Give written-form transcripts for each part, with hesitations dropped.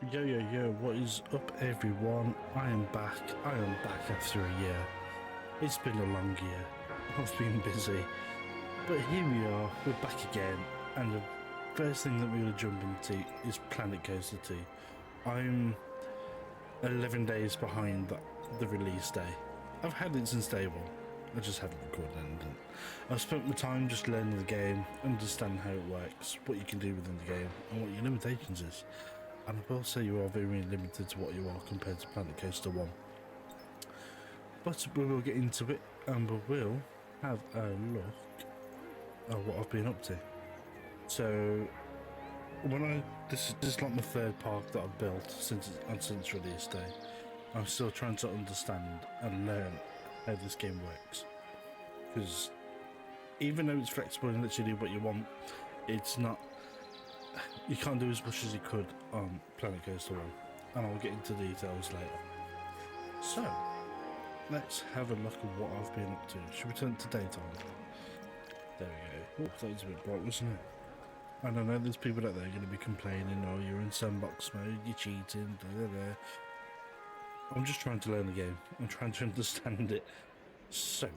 Yo yo yo, what is up everyone? I am back after a year. It's been a long year, I've been busy, but here we are, we're back again, and the first thing that we're going to jump into is Planet Coaster 2. I'm 11 days behind the release day. I've had it since day one, I just haven't recorded anything. I've spent my time just learning the game, understanding how it works, what you can do within the game, and what your limitations is. And I will say you are very limited to what you are compared to Planet Coaster 1. But we will get into it and we will have a look at what I've been up to. So, this is like my third park that I've built since release day. I'm still trying to understand and learn how this game works. Because even though it's flexible and lets you do what you want, it's not. You can't do as much as you could on Planet Coaster 1, and I'll get into details later. So, let's have a look at what I've been up to. Should we turn to daytime? There we go. Oh, that was a bit bright, wasn't it? And I know there's people out there going to be complaining, oh, you're in sandbox mode, you're cheating, da da da. I'm just trying to learn the game. I'm trying to understand it. So,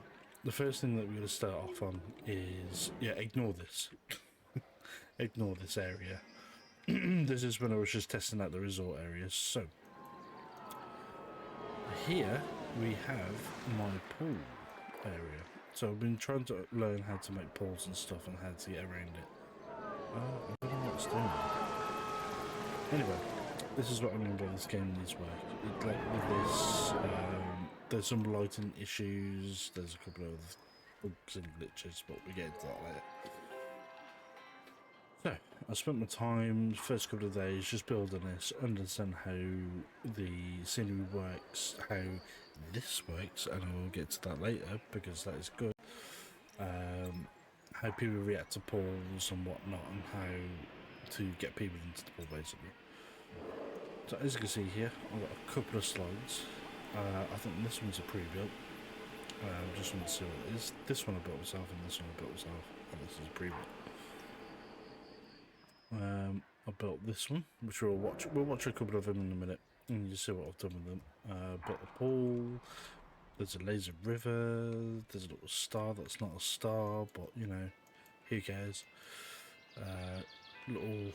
the first thing that we're going to start off on is, ignore this. Ignore this area. This is when I was just testing out the resort area. So here we have my pool area. So I've been trying to learn how to make pools and stuff and how to get around it. I don't know what's doing. Anyway, this is what I mean by this game needs work. Like with this, there's some lighting issues. There's a couple of bugs and glitches, but we get into that later. So, I spent my time, first couple of days, just building this, understand how the scenery works, how this works, and I will get to that later, because that is good. How people react to pools and whatnot, and how to get people into the pool, basically. So, as you can see here, I've got a couple of slides. I think this one's a pre-built. Just want to see what it is. This one I built myself, and this one I built myself, and this is a pre-built. I built this one, which we'll watch a couple of them in a minute, and you see what I've done with them. Built a pool, there's a lazy river, there's a little star that's not a star, but you know, who cares. Little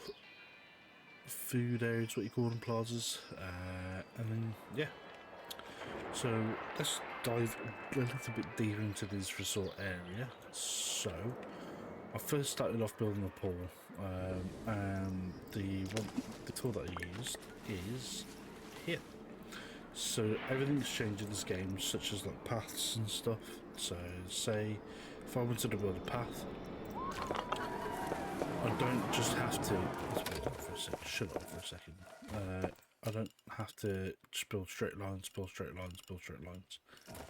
food areas, what you call them, plazas, and then, yeah. So, let's dive a little bit deeper into this resort area. So, I first started off building a pool, and the tool that I used is here. So everything's changed in this game, such as like paths and stuff. So say if I wanted to build a path, I don't just have to. Let's build up for a second. Shut up for a second. I don't have to just build straight lines, build straight lines, build straight lines.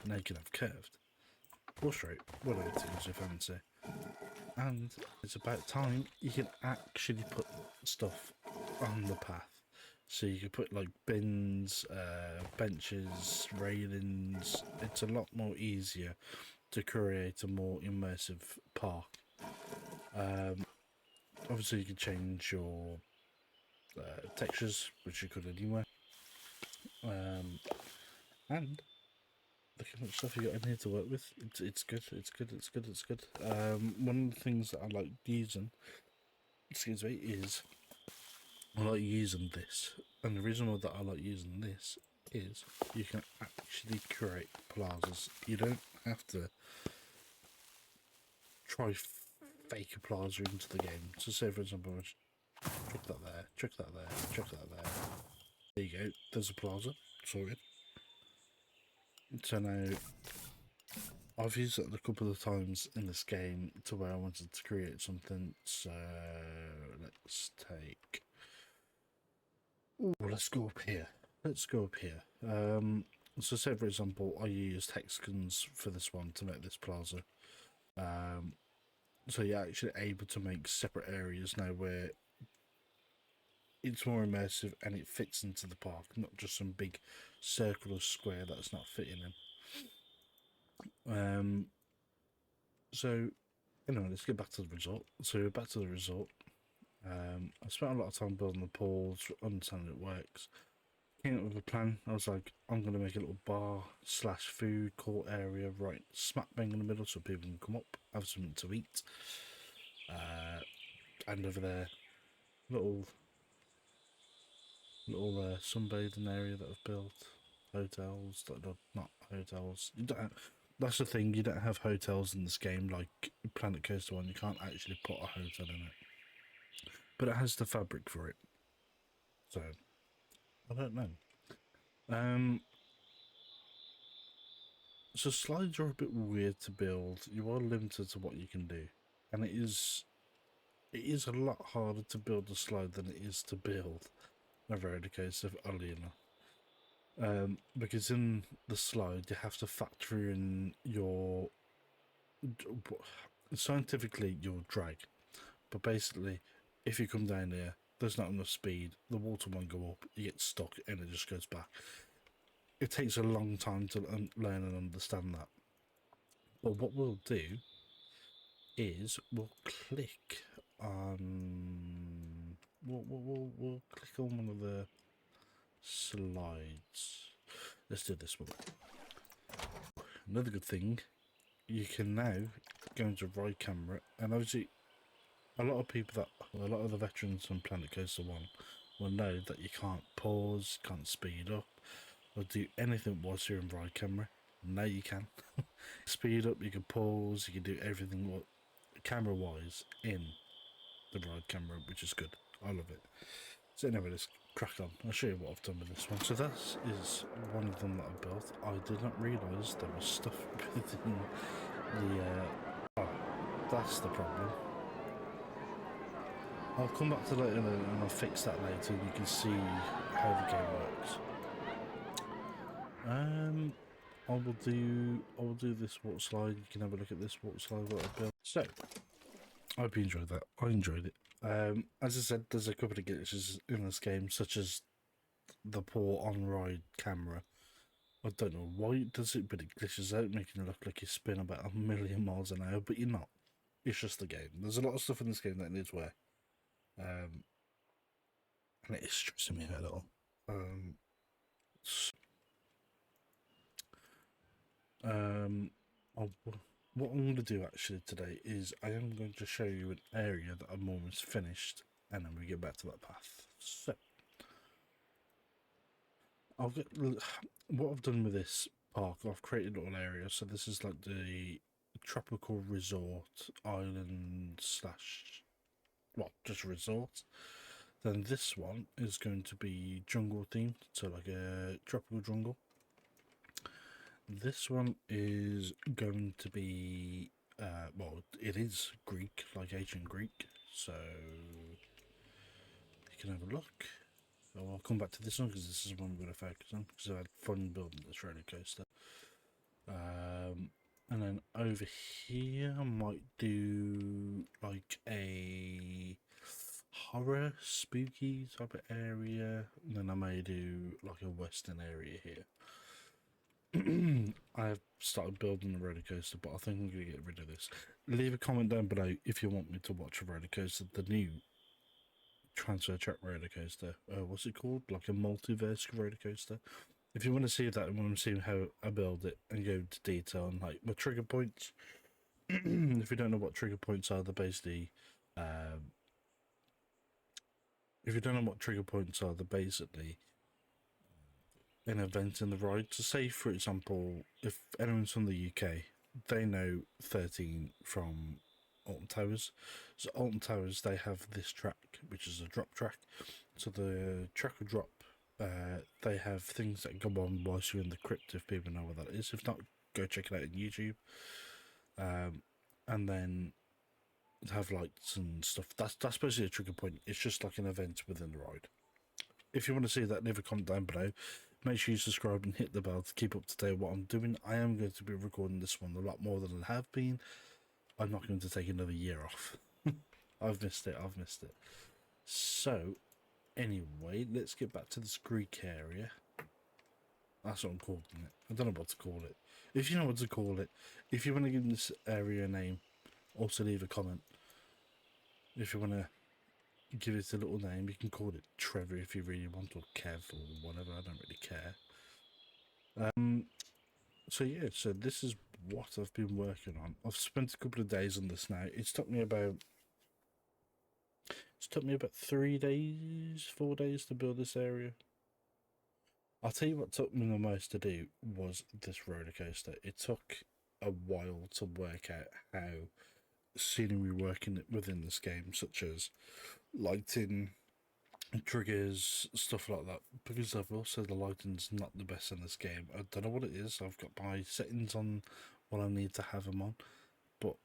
Now you can have curved or straight, whatever it is you fancy. And it's about time you can actually put stuff on the path. So you can put like bins, benches, railings. It's a lot more easier to create a more immersive park. Obviously you can change your textures, which you could anywhere. And look how much stuff you got in here to work with. It's good. One of the things that I like using, excuse me, is I like using this. And the reason why that I like using this is you can actually create plazas. You don't have to try fake a plaza into the game. So say for example, chuck that there, chuck that there, chuck that there. There you go. There's a plaza. Sorted. So now I've used it a couple of times in this game to where I wanted to create something. So let's take. Ooh, let's go up here. So say for example, I used hexagons for this one to make this plaza. So you're actually able to make separate areas now where it's more immersive and it fits into the park, not just some big circular square that's not fitting in. So anyway, let's get back to the resort. So back to the resort. I spent a lot of time building the pools, understanding it works. Came up with a plan. I was like, I'm going to make a little bar slash food court area right smack bang in the middle so people can come up, have something to eat. And over there, little sunbathing area that I've built. Hotels, not hotels. You don't. That's the thing. You don't have hotels in this game like Planet Coaster 1. You can't actually put a hotel in it, but it has the fabric for it. So I don't know. So slides are a bit weird to build. You are limited to what you can do, and it is a lot harder to build a slide than it is to build a roller coaster, oddly enough. Because in the slide you have to factor in your scientifically your drag, but basically if you come down here, there's not enough speed, the water won't go up, you get stuck and it just goes back. It takes a long time to learn and understand that. But what we'll do is we'll click on we'll click on one of the slides. Let's do this one. Another good thing, you can now go into ride camera, and obviously a lot of the veterans on Planet Coaster 1 will know that you can't pause, can't speed up, or do anything whilst you're in ride camera. Now you can. Speed up, you can pause, you can do everything camera wise in the ride camera, which is good. I love it. So anyway, let's crack on. I'll show you what I've done with this one. So that is one of them that I built. I did not realise there was stuff within the oh, that's the problem. I'll come back to that later and I'll fix that later and you can see how the game works. I will do this water slide. You can have a look at this water slide that I built. So I hope you enjoyed that. I enjoyed it. As I said, there's a couple of glitches in this game, such as the poor on-ride camera. I don't know why it does it, but it glitches out, making it look like you spin about 1,000,000 miles an hour, but you're not. It's just the game. There's a lot of stuff in this game that needs work. And it is stressing me out a little. What I'm going to do actually today is I am going to show you an area that I'm almost finished, and then we get back to that path. So, what I've done with this park, I've created a little area. So this is like the tropical resort island slash, well, just resort. Then this one is going to be jungle themed, so like a tropical jungle. This one is going to be, well, it is Greek, like ancient Greek, so you can have a look. So I'll come back to this one because this is one we're going to focus on, because I had fun building this roller coaster. And then over here I might do like a horror, spooky type of area, and then I may do like a western area here. I've started building a roller coaster, but I think I'm going to get rid of this. Leave a comment down below if you want me to watch a roller coaster, the new transfer track roller coaster. What's it called? Like a multiverse roller coaster. If you want to see that and want to see how I build it and go into detail on like my trigger points, if you don't know what trigger points are, they're basically an event in the ride. So say, for example, if anyone's from the UK, they know 13 from Alton Towers. So Alton Towers, they have this track, which is a drop track. So the track will drop. They have things that go on whilst you're in the crypt, if people know what that is. If not, go check it out on YouTube. And then have lights and stuff. That's basically a trigger point. It's just like an event within the ride. If you want to see that, leave a comment down below. Make sure you subscribe and hit the bell to keep up to date with what I'm doing. I am going to be recording this one a lot more than I have been. I'm not going to take another year off. I've missed it. So, anyway, let's get back to this Greek area. That's what I'm calling it. I don't know what to call it. If you know what to call it, if you want to give this area a name, also leave a comment. If you want to give it a little name. You can call it Trevor if you really want, or Kev, or whatever. I don't really care. So yeah, so this is what I've been working on. I've spent a couple of days on this now. It's took me about 3 days, 4 days to build this area. I'll tell you what took me the most to do was this roller coaster. It took a while to work out how scenery working within this game, such as lighting, triggers, stuff like that, because I've also the lighting's not the best in this game. I don't know what it is. I've got my settings on what I need to have them on, but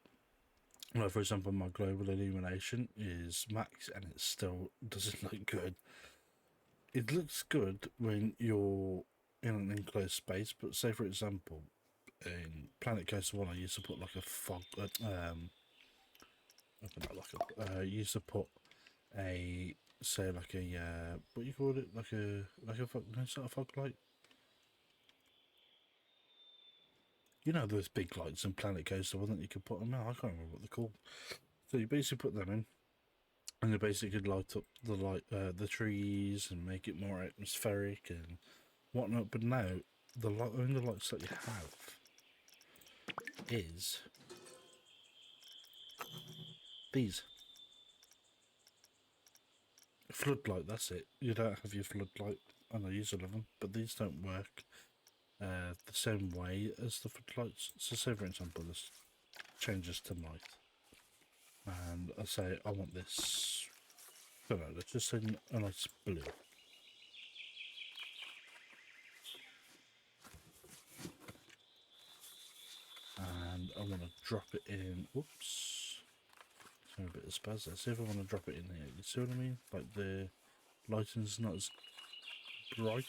like for example, my global illumination is max and it still doesn't look good. It looks good when you're in an enclosed space, but say for example in Planet Coaster 1 I used to put like a fog I used to put a, say like a what you call it, like a fog, no, it's not a fog light. You know those big lights in Planet Coaster 1 that you could put them in? I can't remember what they're called. So you basically put them in, and they basically light up the trees and make it more atmospheric and whatnot. But now the only lights that you have is these. Floodlight, that's it. You don't have your floodlight. I know you use 11, but these don't work the same way as the floodlights. So say for example this changes to night, and I say I want this, I don't know, let's just say a nice blue. And I want to drop it in, whoops, a bit of spaz there. See if I want to drop it in here, you see what I mean? Like the lighting's not as bright.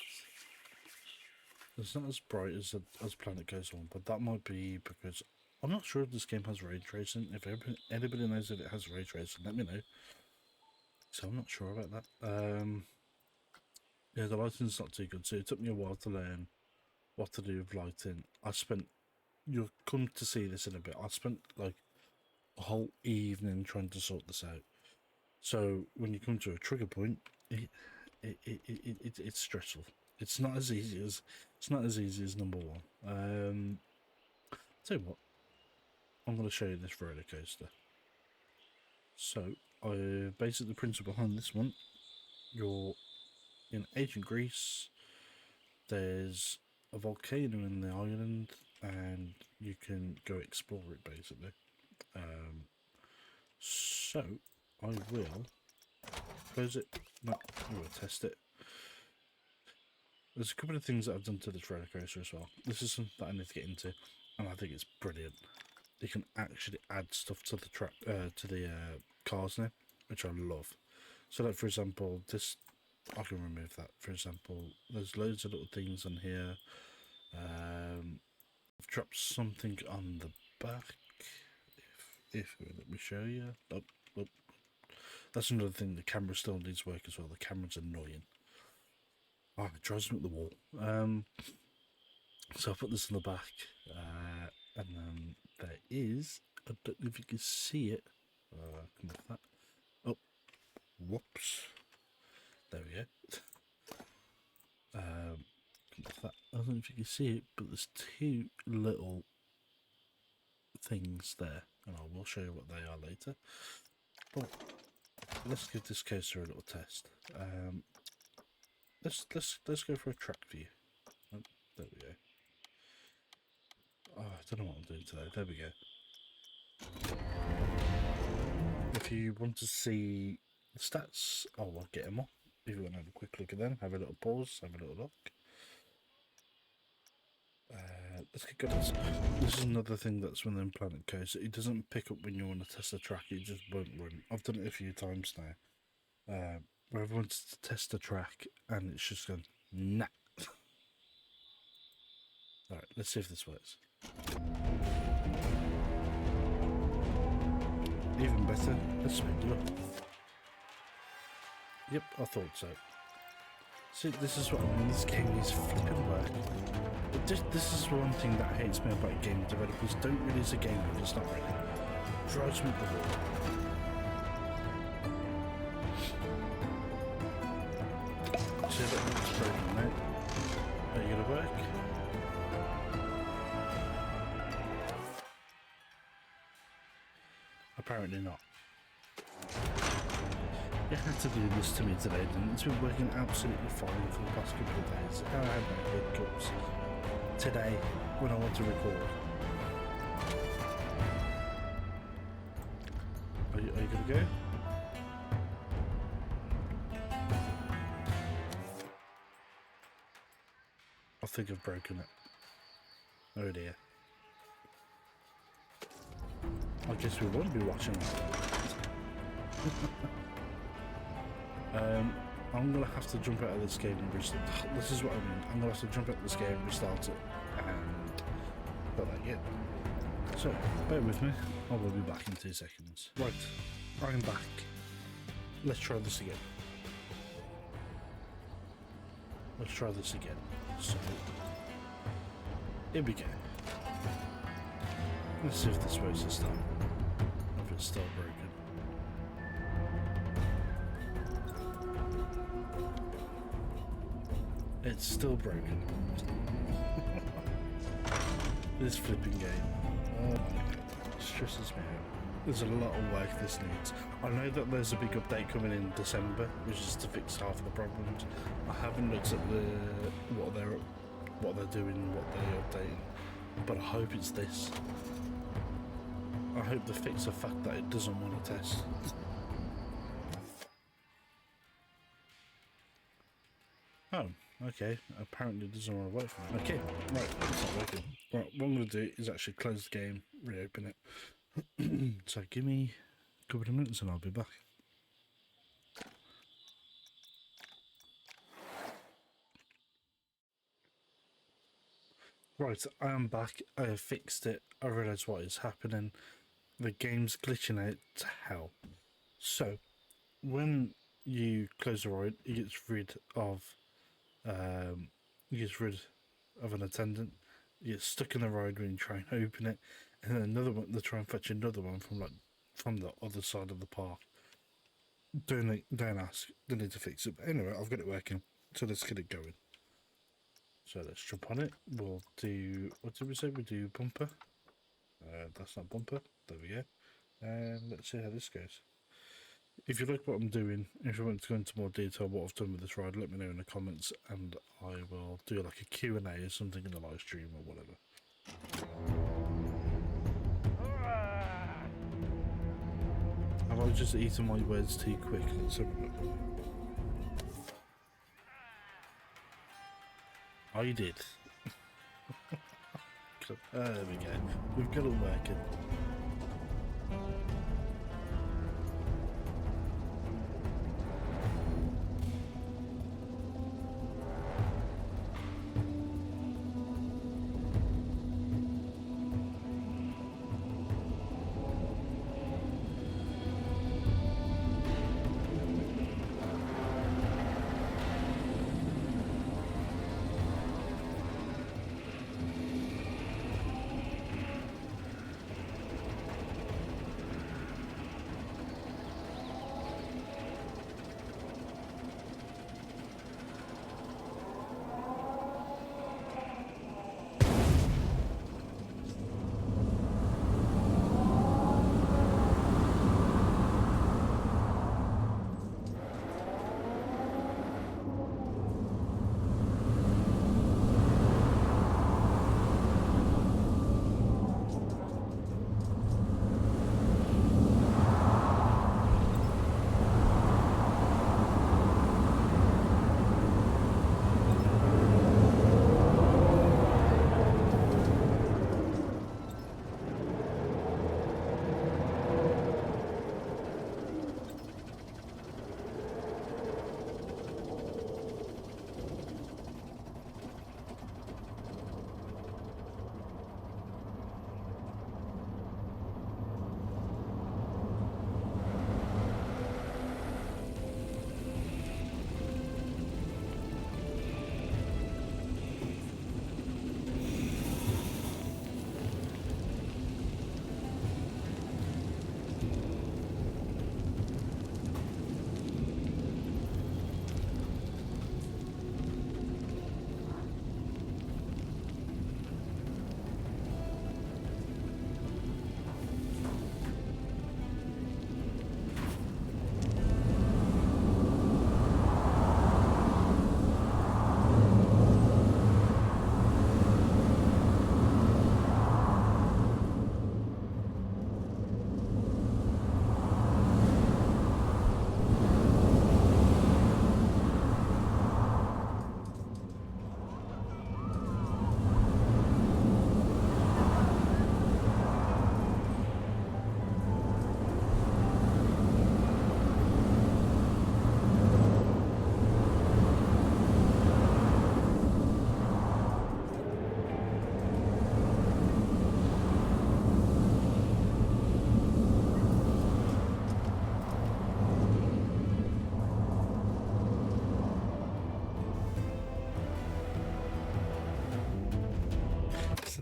It's not as bright as Planet Coaster 1, but that might be because I'm not sure if this game has ray tracing. If anybody knows if it has ray tracing, let me know. So I'm not sure about that. Yeah, the lighting's not too good, so it took me a while to learn what to do with lighting. You'll come to see this in a bit. I spent like a whole evening trying to sort this out. So when you come to a trigger point, it's stressful. It's not as easy as number one. Tell you what, I'm going to show you this roller coaster. So, basically the principle behind this one, you're in ancient Greece, there's a volcano in the island, and you can go explore it basically. So, I will close it, no, I will test it. There's a couple of things that I've done to this roller coaster as well. This is something that I need to get into, and I think it's brilliant. You can actually add stuff to the track, to the cars now, which I love. So, like for example, this, I can remove that. For example, there's loads of little things on here. I've dropped something on the back. If let me show you. Oh, that's another thing. The camera still needs work as well. The camera's annoying. Oh, it drives me up the wall. So I put this in the back, and then there is, I don't know if you can see it. Come off that. Oh, whoops. There we go. Come off that. I don't know if you can see it, but there's two little things there, and I will show you what they are later. But let's give this coaster a little test. Let's go for a track view. Oh, there we go. Oh, I don't know what I'm doing today. There we go. If you want to see the stats, I'll get them up. If you want to have a quick look at them, have a little pause, have a little look. Let's get going. This is another thing that's within Planet Coaster. It doesn't pick up when you want to test the track. It just won't run. I've done it a few times now. Where I've wanted to test the track and it's just gone, nah. Alright, let's see if this works. Even better, let's speed it up. Yep, I thought so. See, this is what I mean, this game is flipping work. But this is one thing that hates me about game developers. Don't release a game if it's not ready. Drives me up the wall. It's broken, mate. Are you gonna work? Apparently not. You had to do this to me today, didn't you? It's been working absolutely fine for the past couple of days. I had no hiccups. Today, when I want to record. Are you gonna go? I think I've broken it. Oh dear. I guess we won't be watching that. I'm gonna have to jump out of this game and restart. This is what I mean. I'm gonna have to jump out of this game, restart it, and put that again. So, bear with me. I will be back in 2 seconds. Right, I'm back. Let's try this again. Let's try this again. So, here we go. Let's see if this works this time. If it's still broken. It's still broken. This flipping game. Oh my god. It stresses me out. There's a lot of work this needs. I know that there's a big update coming in December, which is to fix half of the problems. I haven't looked at what they're doing, what they're updating, but I hope it's this. I hope they fix the fact that it doesn't want to test. Oh, okay. Apparently it doesn't want to work for me. Okay, right, it's not working. Right, what I'm going to do is actually close the game, reopen it. So give me a couple of minutes and I'll be back. Right, I am back. I have fixed it. I realised what is happening. The game's glitching out to hell. So, when you close the ride, it gets rid of an attendant. You get stuck in the ride when you try and open it, and then another one. They try and fetch another one from the other side of the park. Don't ask. They need to fix it. But anyway, I've got it working. So let's get it going. So let's jump on it. We'll do, what did we say? We do bumper. That's not bumper. There we go. And let's see how this goes. If you like what I'm doing, if you want to go into more detail what I've done with this ride, let me know in the comments and I will do like a Q&A or something in the live stream or whatever. Have I just eaten my words too quick? Let's have a look. I did. There we go. We've got it working.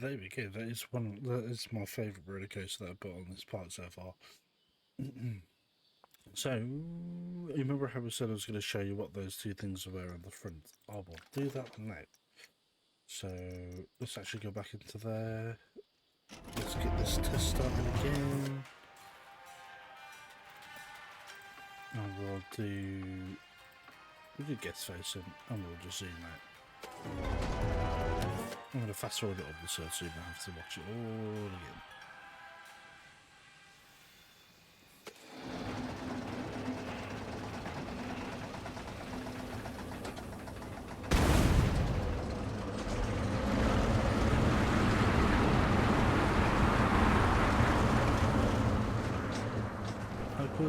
there we go. That is my favourite roller coaster that I've built on this park so far. So, you remember how I said I was going to show you what those two things were on the front? I will do that now. So, let's actually go back into there. Let's get this test started again. And we'll do guest facing, and we'll just zoom out. I'm going to fast forward it up so you don't have to watch it all again.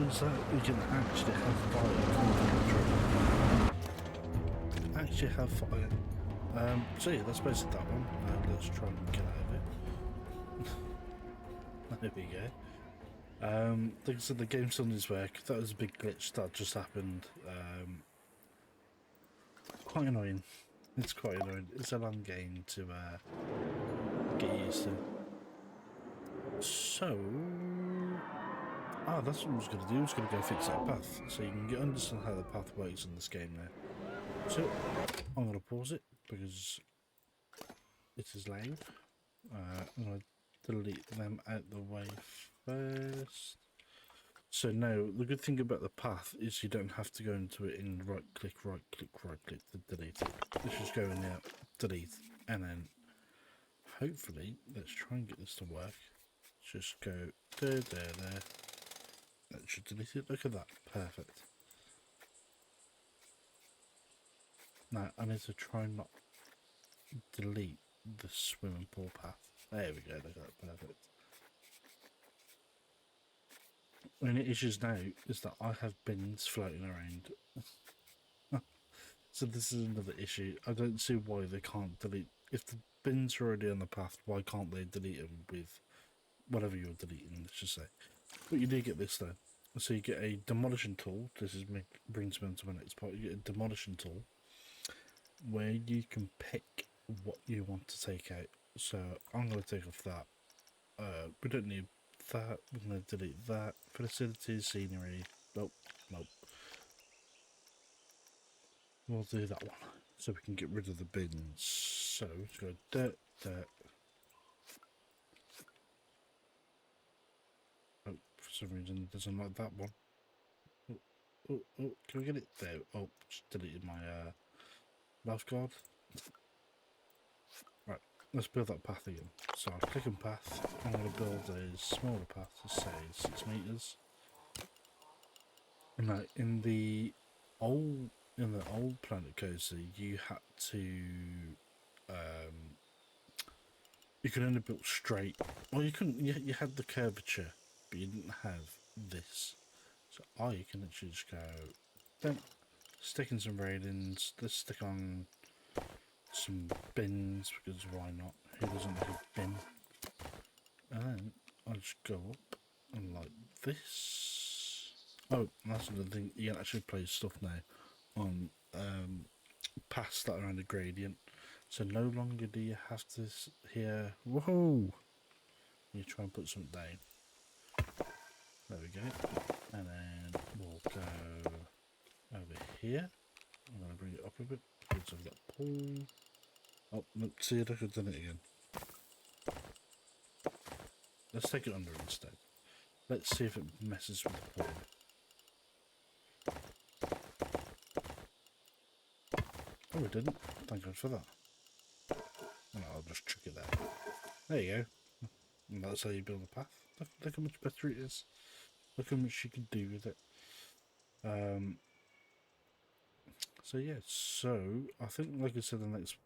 Is that we can actually have fire. Actually have fire. So yeah, that's basically that one. Let's try and get out of it. There we go. Like I said, the game's done its work. That was a big glitch that just happened. Quite annoying. It's quite annoying. It's a long game to get used to. So that's what I was going to do. I was going to go fix that path, so you can understand how the path works in this game now. So, I'm going to pause it, because it is loud. I'm going to delete them out the way first. So now, the good thing about the path is you don't have to go into it in right click to delete it. Let's just go in there, delete, and then, hopefully, let's try and get this to work. Just go there. That should delete it. Look at that. Perfect. Now, I need to try and not delete the swimming pool path. There we go. Look at that. Perfect. The only issues now is that I have bins floating around. So this is another issue. I don't see why they can't delete. If the bins are already on the path, why can't they delete them with whatever you're deleting, let's just say. But you do get this though. So you get a demolition tool. This brings me on to my next part. You get a demolition tool where you can pick what you want to take out. So I'm going to take off that. We don't need that. We're going to delete that. Facilities, scenery. Nope. We'll do that one so we can get rid of the bins. So let's go dirt. Oh, for some reason it doesn't like that one. Oh, can we get it there? Oh, just deleted my lifeguard. Right, let's build that path again. So I'll click on path. I'm going to build a smaller path to say 6 meters. And now in the old Planet Coaster, you had to you could only build straight. Well, you couldn't. You had the curvature, but you didn't have this. So I can actually just go, don't stick in some railings. Let's stick on some bins, because why not? Who doesn't like a bin? And then I'll just go up and like this. Oh, that's another thing. You can actually place stuff now on paths that are on a gradient. So no longer do you have to hear, whoa! You try and put something down. There we go. And then we'll go over here. I'm going to bring it up a bit because of that pool. Oh, look, see, I could have done it again. Let's take it under instead. Let's see if it messes with the pool. Oh, it didn't. Thank God for that. And I'll just chuck it there. There you go. And that's how you build a path. Look how much better it is. Look how much you can do with it. So yeah, so I think, like I said, the next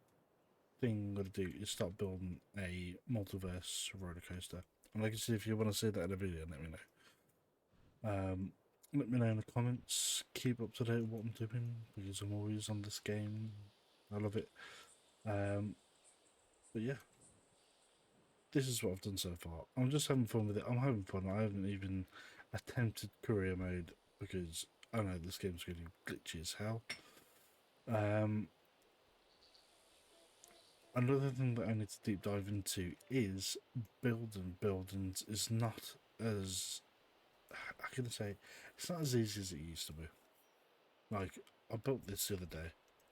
thing I'm going to do is start building a multiverse roller coaster. And like I said, if you want to see that in a video, let me know. Let me know in the comments. Keep up to date with what I'm doing, because I'm always on this game. I love it. But yeah, this is what I've done so far. I'm just having fun with it. I'm having fun. I haven't even attempted career mode because I know this game's going to be glitchy as hell. Another thing that I need to deep dive into is buildings is not as, how can I say, it's not as easy as it used to be. Like, I built this the other day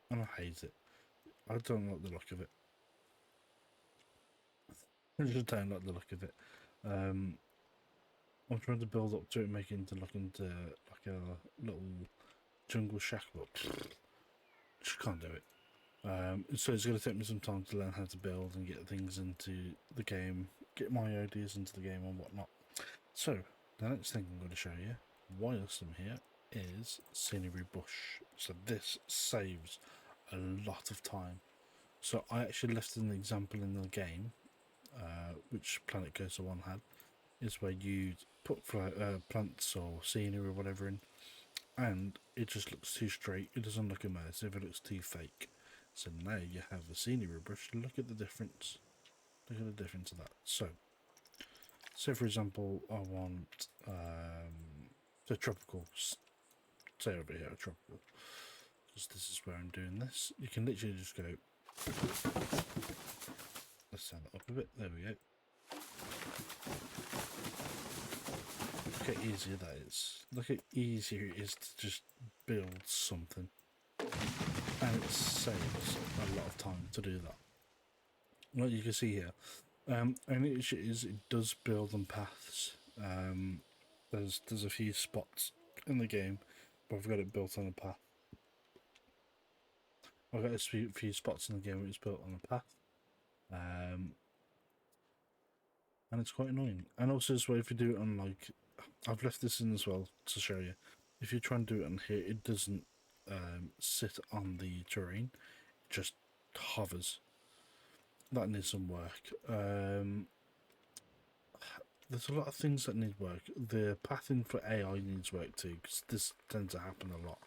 and I hate it. I don't like the look of it. I just don't like the look of it. I'm trying to build up to it, make it into like a little jungle shack, but just can't do it. So it's going to take me some time to learn how to build and get things into the game, get my ideas into the game and whatnot. So the next thing I'm going to show you, whilst I'm here, is scenery bush. So this saves a lot of time. So I actually left an example in the game, which Planet Coaster 1 had, is where you put plants or scenery or whatever in, and it just looks too straight. It doesn't look immersive, it looks too fake. So now you have a scenery brush. Look at the difference. Look at the difference of that. So, say for example, I want the tropical. Say over here, tropical. Because this is where I'm doing this. You can literally just go. Let's turn it up a bit. There we go. Look how easier that is. Look how easier it is to just build something. And it saves a lot of time to do that. Like you can see here, and it does build on paths. There's a few spots in the game, but I've got it built on a path. I've got a few spots in the game where it's built on a path, and it's quite annoying. And also as well, if you do it on like, I've left this in as well to show you. If you try and do it on here, it doesn't sit on the terrain, it just hovers. That needs some work. There's a lot of things that need work. The pathing for AI needs work too, because this tends to happen a lot,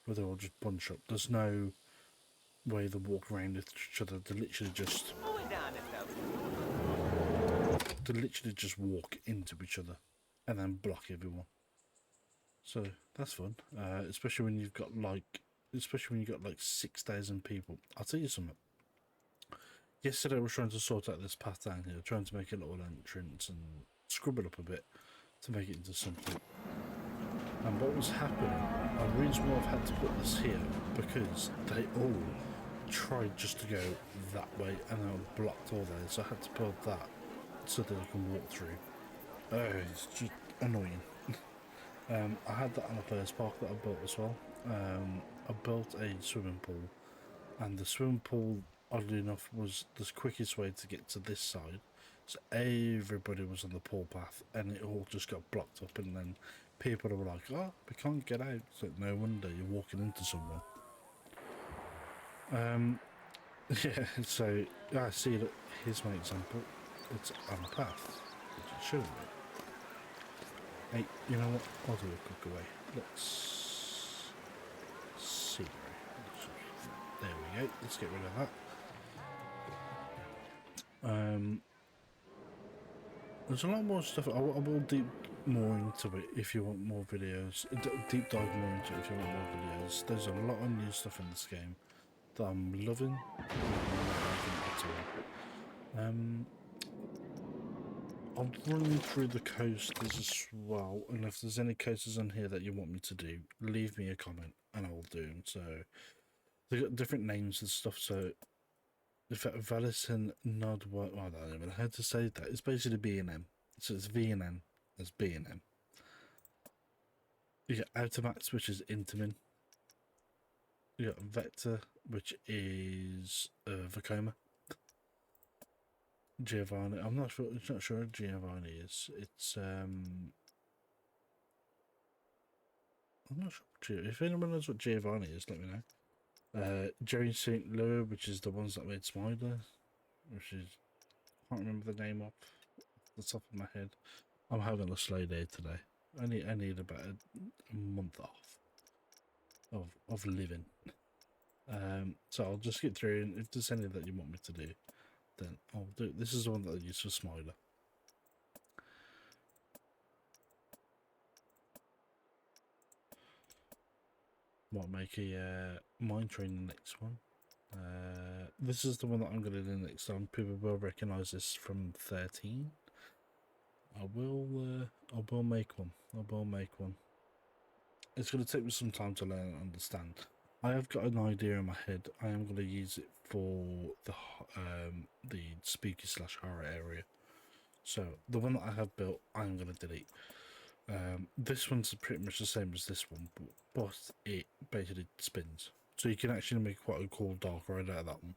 where they all just bunch up. There's no way they walk around with each other. They literally just walk into each other and then block everyone. So that's fun, especially when you've got like 6,000 people. I'll tell you something. Yesterday I was trying to sort out this path down here, trying to make a little entrance and scrub it up a bit to make it into something. And what was happening, the reason why I've had to put this here, because they all tried just to go that way and they were blocked all there, so I had to build that so that I can walk through. Oh, it's just annoying. I had that on the first park that I built as well. I built a swimming pool, and the swimming pool, oddly enough, was the quickest way to get to this side. So everybody was on the pool path, and it all just got blocked up, and then people were like, oh, we can't get out. So no wonder you're walking into someone. Yeah, so I see that here's my example. It's on a path, which it shouldn't be. Hey, you know what? I'll do a quick away. Let's see. There we go. Let's get rid of that. There's a lot more stuff. I will deep more into it if you want more videos. Deep dive more into it if you want more videos. There's a lot of new stuff in this game that I'm loving. I'll run through the coasters as well, and if there's any coasters on here that you want me to do, leave me a comment and I will do them. So they've got different names and stuff. So if Valison Nodwa, I don't even know how to say that. It's basically B and M. So it's V and N as B and M. You got Automax, which is Intamin. You got Vector, which is Vacoma. Giovanni. I'm not sure. It's not sure what Giovanni is. It's I'm not sure. If anyone knows what Giovanni is, let me know. Jerry St. Louis, which is the ones that made Smiler, which is, I can't remember the name off the top of my head. I'm having a slow day today. I need about a month off of living. So I'll just get through, and if there's any that you want me to do, then I'll do it. This is the one that I use for Smiler. Might make a mine train the next one. this is the one that I'm going to do next time. People will recognise this from 13. I will make one. I will make one. It's going to take me some time to learn and understand. I have got an idea in my head. I am going to use it for the spooky / horror area. So the one that I have built, I'm going to delete. This one's pretty much the same as this one, but it basically spins. So you can actually make quite a cool dark ride out of that one.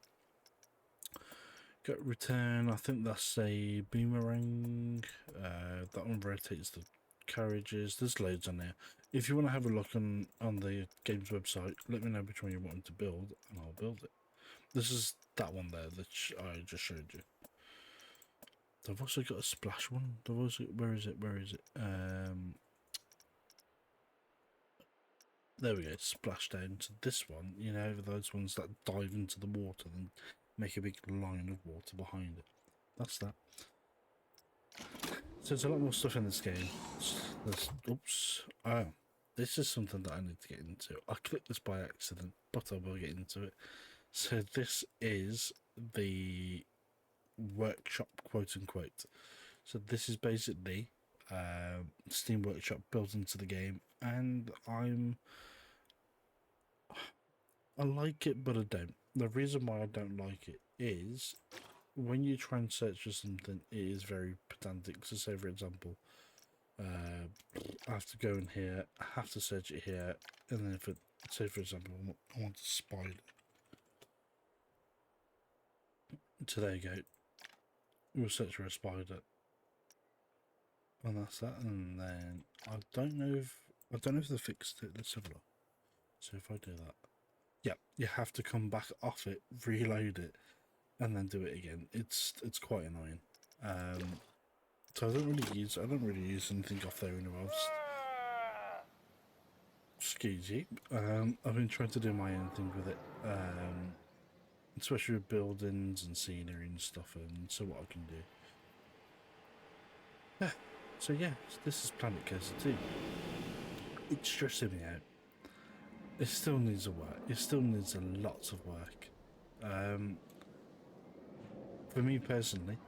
Got return, I think that's a boomerang. That one rotates the carriages. There's loads on there. If you want to have a look on the game's website, let me know which one you want to build and I'll build it. This is that one there that I just showed you. I've also got a splash one. Where is it? There we go, splash down to this one. You know, those ones that dive into the water and make a big line of water behind it. That's that. So there's a lot more stuff in this game. Oops. Oh, this is something that I need to get into. I clicked this by accident, but I will get into it. So this is the workshop, quote unquote. So this is basically Steam Workshop built into the game, and I like it, but I don't. The reason why I don't like it is when you try and search for something, it is very pedantic. So say, for example, I have to go in here, I have to search it here, and then if it, say, for example, I want a spider. So there you go. We'll search for a spider. And that's that, and then I don't know if they fixed it. Let's have a look. So if I do that, yeah, you have to come back off it, reload it, and then do it again. It's quite annoying. So I don't really use anything off there anyway. Excuse you. I've been trying to do my own thing with it, especially with buildings and scenery and stuff, and so what I can do. Yeah. So yeah, this is Planet Coaster 2. It's stressing me out. It still needs work. It still needs a lot of work. For me personally,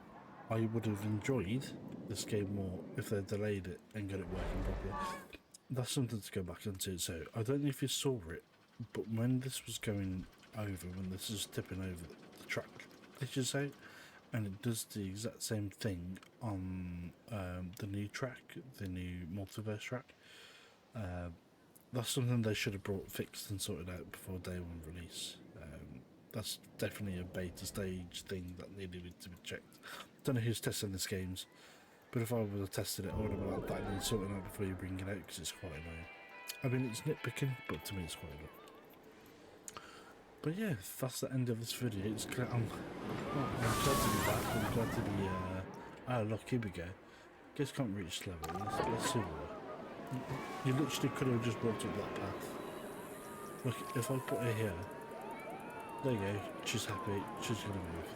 I would have enjoyed this game more if they delayed it and got it working properly. That's something to go back into. So I don't know if you saw it, but when this was going over, when this is tipping over the track, glitches out, and it does the exact same thing on the new track, the new multiverse track. That's something they should have brought fixed and sorted out before day one release. That's definitely a beta stage thing that needed to be checked. Don't know who's testing this games, but if I would have tested it, I would have been like, that needs sorting out before you bring it out, because it's quite annoying. I mean, it's nitpicking, but to me it's quite annoying. But yeah, that's the end of this video. I'm glad to be back. I'm glad to be. Oh look, here we go. Guess can't reach level. Let's see what. You literally could have just walked up that path. Look, if I put her here, there you go. She's happy. She's gonna move.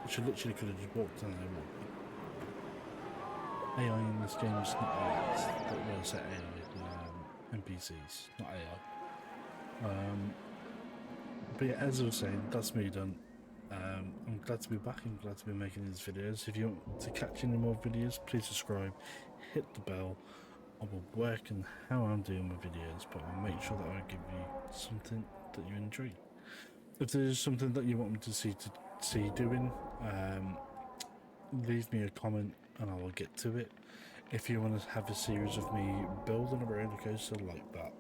She literally could have just walked down there. AI in this game is not AI. But we'll say AI. NPCs, not AI. But yeah, as I was saying, that's me done. I'm glad to be back and glad to be making these videos. If you want to catch any more videos, please subscribe, hit the bell. I will work on how I'm doing my videos, but I'll make sure that I give you something that you enjoy. If there's something that you want me to see doing, leave me a comment and I will get to it. If you want to have a series of me building a roller coaster like that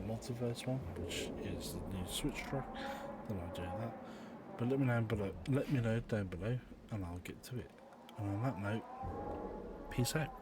multiverse one, which is the new Switch track, then I'll do that. But let me know down below and I'll get to it. And on that note, peace out.